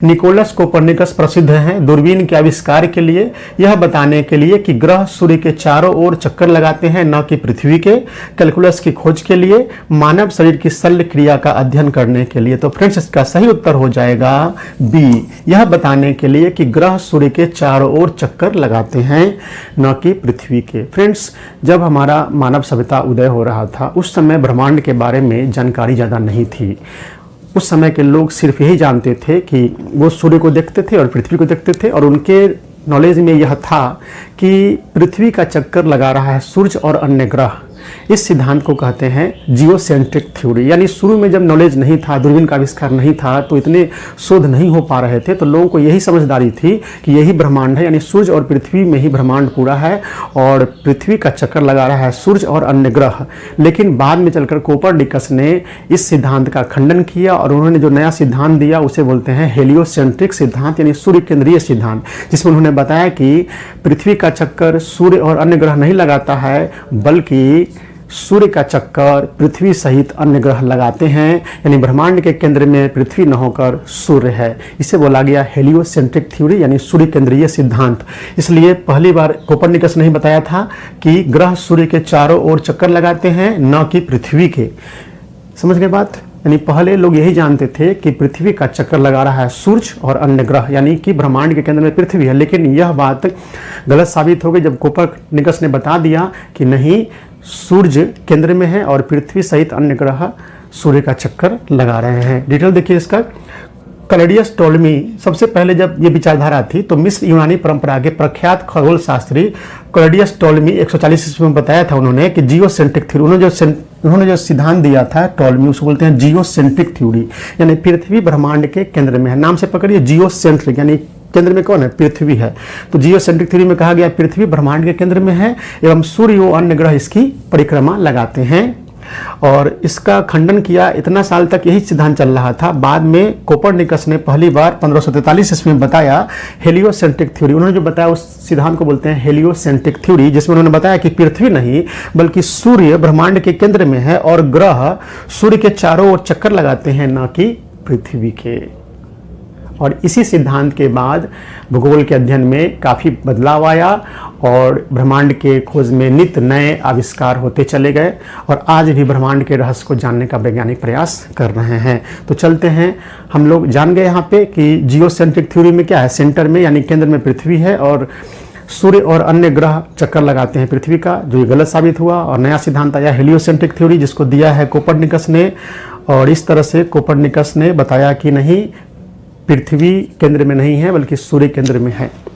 Nicholas Copernicus प्रसिद्ध हैं दूरबीन के आविष्कार के लिए, यह बताने के लिए कि ग्रह सूर्य के चारों ओर चक्कर लगाते हैं, न कि पृथ्वी के। कैलकुलस की खोज के लिए, मानव शरीर की शल्य क्रिया का अध्ययन करने के लिए। तो फ्रेंड्स, इसका सही उत्तर हो जाएगा बी, यह बताने के लिए कि ग्रह सूर्य के चारों ओर चक्कर लगाते हैं, न कि पृथ्वी के। फ्रेंड्स, जब हमारा मानव सभ्यता उदय हो रहा था, उस समय ब्रह्मांड के बारे में जानकारी ज़्यादा नहीं थी। उस समय के लोग सिर्फ यही जानते थे कि वो सूर्य को देखते थे और पृथ्वी को देखते थे, और उनके नॉलेज में यह था कि पृथ्वी का चक्कर लगा रहा है सूर्य और अन्य ग्रह। इस सिद्धांत को कहते हैं जियोसेंट्रिक थ्योरी। यानी शुरू में जब नॉलेज नहीं था, दूरबीन का आविष्कार नहीं था, तो इतने शोध नहीं हो पा रहे थे, तो लोगों को यही समझदारी थी कि यही ब्रह्मांड है, यानी सूर्य और पृथ्वी में ही ब्रह्मांड पूरा है, और पृथ्वी का चक्कर लगा रहा है सूर्य और अन्य ग्रह। लेकिन बाद में चलकर कोपरनिकस ने इस सिद्धांत का खंडन किया, और उन्होंने जो नया सिद्धांत दिया उसे बोलते हैं हेलियोसेंट्रिक सिद्धांत, यानी सूर्य केंद्रीय सिद्धांत, जिसमें उन्होंने बताया कि पृथ्वी का चक्कर सूर्य और अन्य ग्रह नहीं लगाता है, बल्कि सूर्य का चक्कर पृथ्वी सहित अन्य ग्रह लगाते हैं। यानी ब्रह्मांड के केंद्र में पृथ्वी न होकर सूर्य है। इसे बोला गया हेलियोसेंट्रिक थ्योरी, यानी सूर्य केंद्रीय सिद्धांत। इसलिए पहली बार कोपरनिकस ने बताया था कि ग्रह सूर्य के चारों ओर चक्कर लगाते हैं, न कि पृथ्वी के। समझ गए बात? यानी पहले लोग यही जानते थे कि पृथ्वी का चक्कर लगा रहा है सूर्य और अन्य ग्रह, यानी कि ब्रह्मांड के केंद्र में पृथ्वी है। लेकिन यह बात गलत साबित हो गई जब कोपरनिकस ने बता दिया कि नहीं, सूर्य केंद्र में है और पृथ्वी सहित अन्य ग्रह सूर्य का चक्कर लगा रहे हैं। डिटेल देखिए इसका। क्लॉडियस टोलेमी, सबसे पहले जब ये विचारधारा थी तो मिस्र यूनानी परंपरा के प्रख्यात खगोल शास्त्री क्लॉडियस टोलेमी 140 ईस्वी में बताया था उन्होंने कि जियोसेंट्रिक थ्योरी, उन्होंने जो सिद्धांत दिया था टोलेमी, उसको बोलते हैं जियोसेंट्रिक थ्योरी। यानी पृथ्वी ब्रह्मांड के केंद्र में है। नाम से पकड़िए, जियोसेंट्रिक, यानी केंद्र में कौन है? पृथ्वी है। तो जियोसेंट्रिक थ्योरी में कहा गया पृथ्वी ब्रह्मांड के केंद्र में है एवं सूर्य व अन्य ग्रह इसकी परिक्रमा लगाते हैं, और इसका खंडन किया। इतना साल तक यही सिद्धांत चल रहा था। बाद में कोपरनिकस ने पहली बार 1543 ईस्वी में बताया हेलियोसेंट्रिक थ्योरी। उन्होंने जो बताया उस सिद्धांत को बोलते हैं हेलियोसेंट्रिक थ्योरी, जिसमें उन्होंने बताया कि पृथ्वी नहीं बल्कि सूर्य ब्रह्मांड के केंद्र में है और ग्रह सूर्य के चारों ओर चक्कर लगाते हैं, न कि पृथ्वी के। और इसी सिद्धांत के बाद भूगोल के अध्ययन में काफ़ी बदलाव आया, और ब्रह्मांड के खोज में नित्य नए आविष्कार होते चले गए, और आज भी ब्रह्मांड के रहस्य को जानने का वैज्ञानिक प्रयास कर रहे हैं। तो चलते हैं, हम लोग जान गए यहाँ पे कि जियोसेंट्रिक थ्योरी में क्या है, सेंटर में यानी केंद्र में पृथ्वी है, और सूर्य और अन्य ग्रह चक्कर लगाते हैं पृथ्वी का, जो ये गलत साबित हुआ। और नया सिद्धांत आया हेलियोसेंट्रिक थ्योरी, जिसको दिया है कोपरनिकस ने, और इस तरह से कोपरनिकस ने बताया कि नहीं, पृथ्वी केंद्र में नहीं है बल्कि सूर्य केंद्र में है।